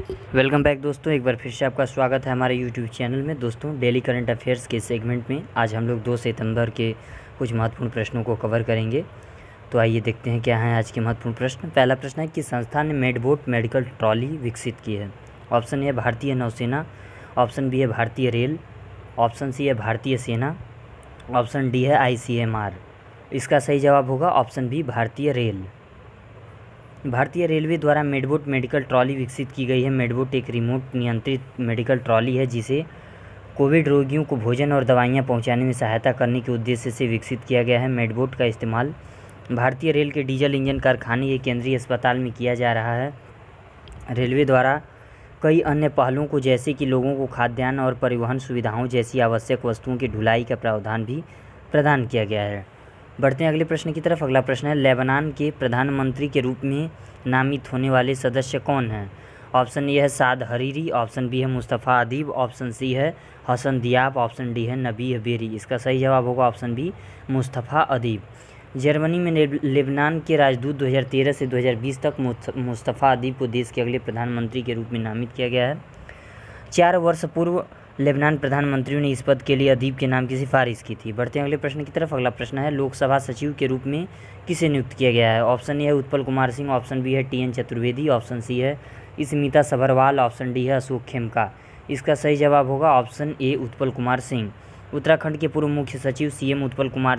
Welcome back दोस्तों, एक बार फिर से आपका स्वागत है हमारे यूट्यूब चैनल में। दोस्तों, डेली करंट अफेयर्स के सेगमेंट में आज हम लोग 2 सितंबर के कुछ महत्वपूर्ण प्रश्नों को कवर करेंगे। तो आइए देखते हैं क्या हैं आज के महत्वपूर्ण प्रश्न। पहला प्रश्न है कि संस्था ने मेडबोट मेडिकल ट्रॉली विकसित की है। ऑप्शन ए है भारतीय नौसेना, ऑप्शन बी है भारतीय रेल, ऑप्शन सी है भारतीय सेना, ऑप्शन डी है ICMR। इसका सही जवाब होगा ऑप्शन बी भारतीय रेल। भारतीय रेलवे द्वारा मेडबोट मेडिकल ट्रॉली विकसित की गई है। मेडबोट एक रिमोट नियंत्रित मेडिकल ट्रॉली है जिसे कोविड रोगियों को भोजन और दवाइयाँ पहुँचाने में सहायता करने के उद्देश्य से विकसित किया गया है। मेडबोट का इस्तेमाल भारतीय रेल के डीजल इंजन कारखाने के केंद्रीय अस्पताल में किया जा रहा है। रेलवे द्वारा कई अन्य पहलुओं को, जैसे कि लोगों को खाद्यान्न और परिवहन सुविधाओं जैसी आवश्यक वस्तुओं की ढुलाई का प्रावधान भी प्रदान किया गया है। बढ़ते हैं अगले प्रश्न की तरफ। अगला प्रश्न है, लेबनान के प्रधानमंत्री के रूप में नामित होने वाले सदस्य कौन हैं? ऑप्शन ए है साद हरीरी, ऑप्शन बी है मुस्तफ़ा अदीब, ऑप्शन सी है हसन दियाब, ऑप्शन डी है नबीह बेरी। इसका सही जवाब होगा ऑप्शन बी मुस्तफ़ा अदीब। जर्मनी में लेबनान के राजदूत 2013 से 2020 तक मुस्तफ़ा अदीब को देश के अगले प्रधानमंत्री के रूप में नामित किया गया है। 4 वर्ष पूर्व लेबनान प्रधानमंत्रियों ने इस पद के लिए अदीब के नाम की सिफारिश की थी। बढ़ते हैं अगले प्रश्न की तरफ। अगला प्रश्न है, लोकसभा सचिव के रूप में किसे नियुक्त किया गया है? ऑप्शन ए है उत्पल कुमार सिंह, ऑप्शन बी है TN चतुर्वेदी, ऑप्शन सी है स्मिता सभरवाल, ऑप्शन डी है अशोक खेमका। इसका सही जवाब होगा ऑप्शन ए उत्पल कुमार सिंह। उत्तराखंड के पूर्व मुख्य सचिव CS उत्पल कुमार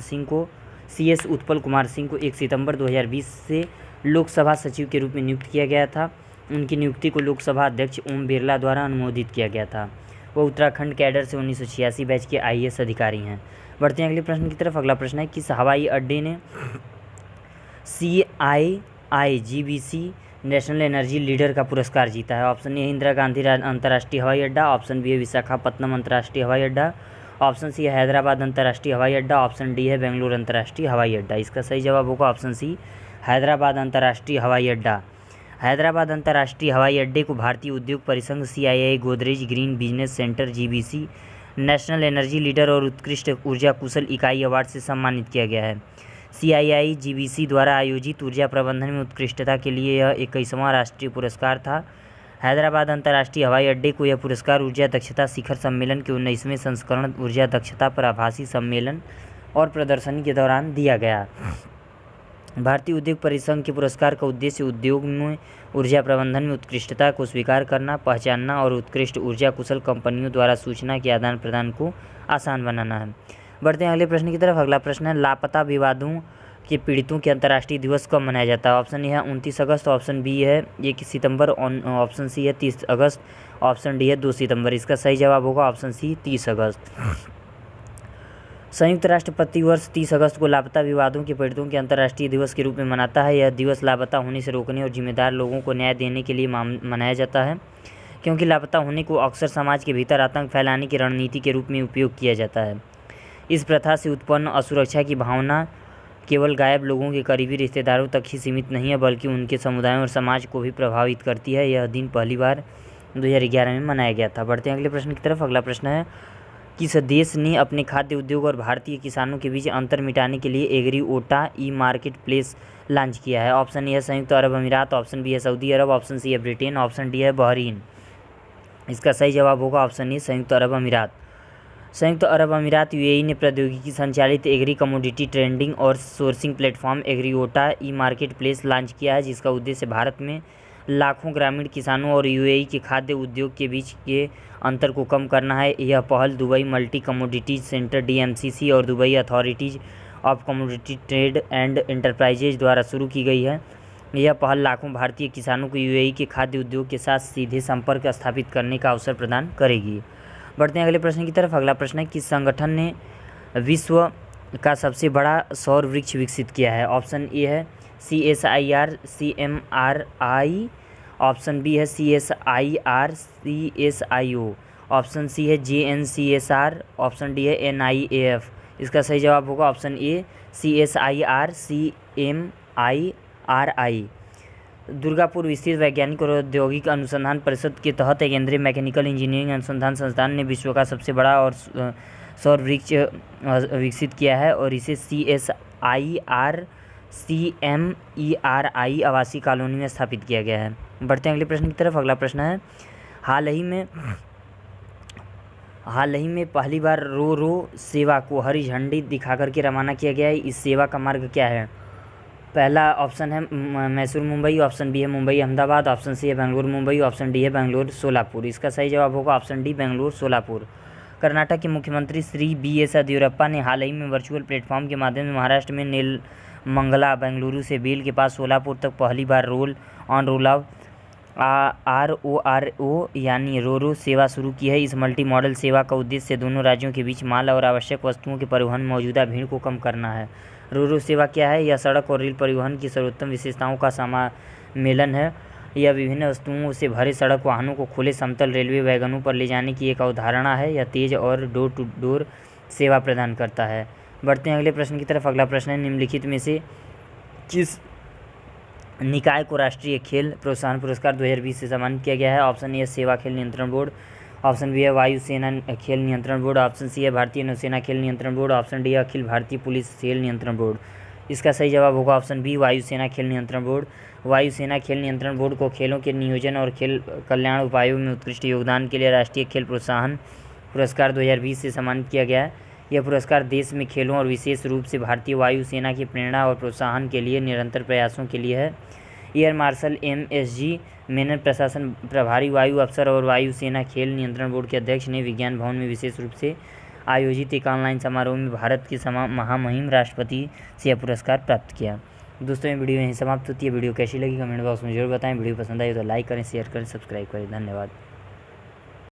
सिंह को 1 सितंबर 2020 से लोकसभा सचिव के रूप में नियुक्त किया गया था। उनकी नियुक्ति को लोकसभा अध्यक्ष ओम बिरला द्वारा अनुमोदित किया गया था। वो उत्तराखंड कैडर से 1986 बैच के IAS अधिकारी हैं। बढ़ते हैं अगले प्रश्न की तरफ। अगला प्रश्न है, किस हवाई अड्डे ने CII-GBC नेशनल एनर्जी लीडर का पुरस्कार जीता है? ऑप्शन ए इंदिरा गांधी अंतर्राष्ट्रीय हवाई अड्डा, ऑप्शन बी है विशाखापत्तनम अंतर्राष्ट्रीय हवाई अड्डा, ऑप्शन सी है हैदराबाद अंतर्राष्ट्रीय हवाई अड्डा, ऑप्शन डी है बेंगलुरु अंतर्राष्ट्रीय हवाई अड्डा। इसका सही जवाब होगा ऑप्शन सी हैदराबाद अंतर्राष्ट्रीय हवाई अड्डा। हैदराबाद अंतर्राष्ट्रीय हवाई अड्डे को भारतीय उद्योग परिसंघ CII, Godrej green business centre GBC national energy leader और उत्कृष्ट ऊर्जा कुशल इकाई अवार्ड से सम्मानित किया गया है। CII-GBC द्वारा आयोजित ऊर्जा प्रबंधन में उत्कृष्टता के लिए यह 21वां राष्ट्रीय पुरस्कार था। हैदराबाद अंतर्राष्ट्रीय हवाई अड्डे को यह पुरस्कार ऊर्जा दक्षता शिखर सम्मेलन के 19वें संस्करण ऊर्जा दक्षता पर आभासी सम्मेलन और प्रदर्शनी के दौरान दिया गया। भारतीय उद्योग परिसंघ के पुरस्कार का उद्देश्य उद्योग में ऊर्जा प्रबंधन में उत्कृष्टता को स्वीकार करना, पहचानना और उत्कृष्ट ऊर्जा कुशल कंपनियों द्वारा सूचना के आदान प्रदान को आसान बनाना है। बढ़ते हैं अगले प्रश्न की तरफ। अगला प्रश्न है, लापता विवादों के पीड़ितों के अंतर्राष्ट्रीय दिवस कब मनाया जाता है? ऑप्शन ए है 29 अगस्त, ऑप्शन बी है 1 सितंबर, ऑप्शन सी है 30 अगस्त, ऑप्शन डी है 2 सितंबर। इसका सही जवाब होगा ऑप्शन सी 30 अगस्त। संयुक्त राष्ट्र प्रतिवर्ष 30 अगस्त को लापता विवादों के पीड़ितों के अंतर्राष्ट्रीय दिवस के रूप में मनाता है। यह दिवस लापता होने से रोकने और जिम्मेदार लोगों को न्याय देने के लिए मनाया जाता है, क्योंकि लापता होने को अक्सर समाज के भीतर आतंक फैलाने की रणनीति के रूप में उपयोग किया जाता है। इस प्रथा से उत्पन्न असुरक्षा की भावना केवल गायब लोगों के करीबी रिश्तेदारों तक ही सीमित नहीं है, बल्कि उनके समुदायों और समाज को भी प्रभावित करती है। यह दिन पहली बार 2011 में मनाया गया था। बढ़ते हैं अगले प्रश्न की तरफ। अगला प्रश्न है, किस देश ने अपने खाद्य उद्योग और भारतीय किसानों के बीच अंतर मिटाने के लिए एग्रीओटा ई-मार्केट प्लेस लॉन्च किया है? ऑप्शन ए है संयुक्त अरब अमीरात, ऑप्शन बी है सऊदी अरब, ऑप्शन सी है ब्रिटेन, ऑप्शन डी है बहरीन। इसका सही जवाब होगा ऑप्शन ए संयुक्त अरब अमीरात। संयुक्त अरब अमीरात UAE ने प्रौद्योगिकी संचालित एग्री कमोडिटी ट्रेडिंग और sourcing platform Agriota e market place launch किया है, जिसका उद्देश्य भारत में लाखों ग्रामीण किसानों और UAE के खाद्य उद्योग के बीच के अंतर को कम करना है। यह पहल Dubai multi commodities centre DMCC और Dubai authorities of commodity trade and enterprises द्वारा शुरू की गई है। यह पहल लाखों भारतीय किसानों को UAE के खाद्य उद्योग के साथ सीधे संपर्क स्थापित करने का अवसर प्रदान करेगी। बढ़ते हैं अगले प्रश्न की तरफ। अगला प्रश्न है, किस संगठन ने विश्व का सबसे बड़ा सौर वृक्ष विकसित किया है? ऑप्शन ए है CSIR CMRI, ऑप्शन बी है CSIR CSIO, ऑप्शन सी है JNCSR, ऑप्शन डी है NIAF। इसका सही जवाब होगा option A CSIR CMIRI। Durgapur स्थित वैज्ञानिक और औद्योगिक अनुसंधान परिषद के तहत केंद्रीय मैकेनिकल इंजीनियरिंग अनुसंधान संस्थान ने विश्व का सबसे बड़ा और सौर वृक्ष विकसित किया है और इसे CSIR CMERI आवासीय कॉलोनी में स्थापित किया गया है। बढ़ते हैं अगले प्रश्न की तरफ। अगला प्रश्न है, हाल ही में पहली बार रो रो सेवा को हरी झंडी दिखाकर के रवाना किया गया है। इस सेवा का मार्ग क्या है? पहला ऑप्शन है मैसूर मुंबई, ऑप्शन बी है मुंबई अहमदाबाद, ऑप्शन सी है बेंगलुरु मुंबई, ऑप्शन डी है बेंगलुरु सोलापुर। इसका सही जवाब होगा ऑप्शन डी, बेंगलुरु सोलापुर। कर्नाटक के मुख्यमंत्री श्री BS येदियुरप्पा ने हाल ही में वर्चुअल प्लेटफॉर्म के माध्यम से महाराष्ट्र में नेलमंगला, बेंगलुरु से बेल के पास सोलापुर तक पहली बार roll on roll off RORO यानी रोरो सेवा शुरू की है। इस मल्टी मॉडल सेवा का उद्देश्य दोनों राज्यों के बीच माल और आवश्यक वस्तुओं के परिवहन में मौजूदा भीड़ को कम करना है। रोरो सेवा क्या है? यह सड़क और रेल परिवहन की सर्वोत्तम विशेषताओं का सम्मेलन है। यह विभिन्न वस्तुओं से भरे सड़क वाहनों को खुले समतल रेलवे वैगनों पर ले जाने की एक अवधारणा है। यह तेज़ और डोर टू डोर सेवा प्रदान करता है। बढ़ते हैं अगले प्रश्न की तरफ। अगला प्रश्न है, निम्नलिखित में से किस निकाय को राष्ट्रीय खेल प्रोत्साहन पुरस्कार 2020 से सम्मानित किया गया है? ऑप्शन ए सेवा खेल नियंत्रण बोर्ड, ऑप्शन बी है वायुसेना खेल नियंत्रण बोर्ड, ऑप्शन सी है भारतीय नौसेना खेल नियंत्रण बोर्ड, ऑप्शन डी है अखिल भारतीय पुलिस खेल नियंत्रण बोर्ड। इसका सही जवाब होगा ऑप्शन बी, वायुसेना खेल नियंत्रण बोर्ड। वायुसेना खेल नियंत्रण बोर्ड को खेलों के नियोजन और खेल कल्याण उपायों में उत्कृष्ट योगदान के लिए राष्ट्रीय खेल प्रोत्साहन पुरस्कार 2020 से सम्मानित किया गया है। यह पुरस्कार देश में खेलों और विशेष रूप से भारतीय वायुसेना की प्रेरणा और प्रोत्साहन के लिए निरंतर प्रयासों के लिए है। एयर मार्शल MSG मेनन प्रशासन प्रभारी वायु अफसर और वायुसेना खेल नियंत्रण बोर्ड के अध्यक्ष ने विज्ञान भवन में विशेष रूप से आयोजित एक ऑनलाइन समारोह में भारत के महामहिम राष्ट्रपति से यह पुरस्कार प्राप्त किया। दोस्तों, ये वीडियो यहीं समाप्त होती है। वीडियो कैसी लगी कमेंट बॉक्स में जरूर बताएं। वीडियो पसंद आई तो लाइक करें, शेयर करें, सब्सक्राइब करें। धन्यवाद।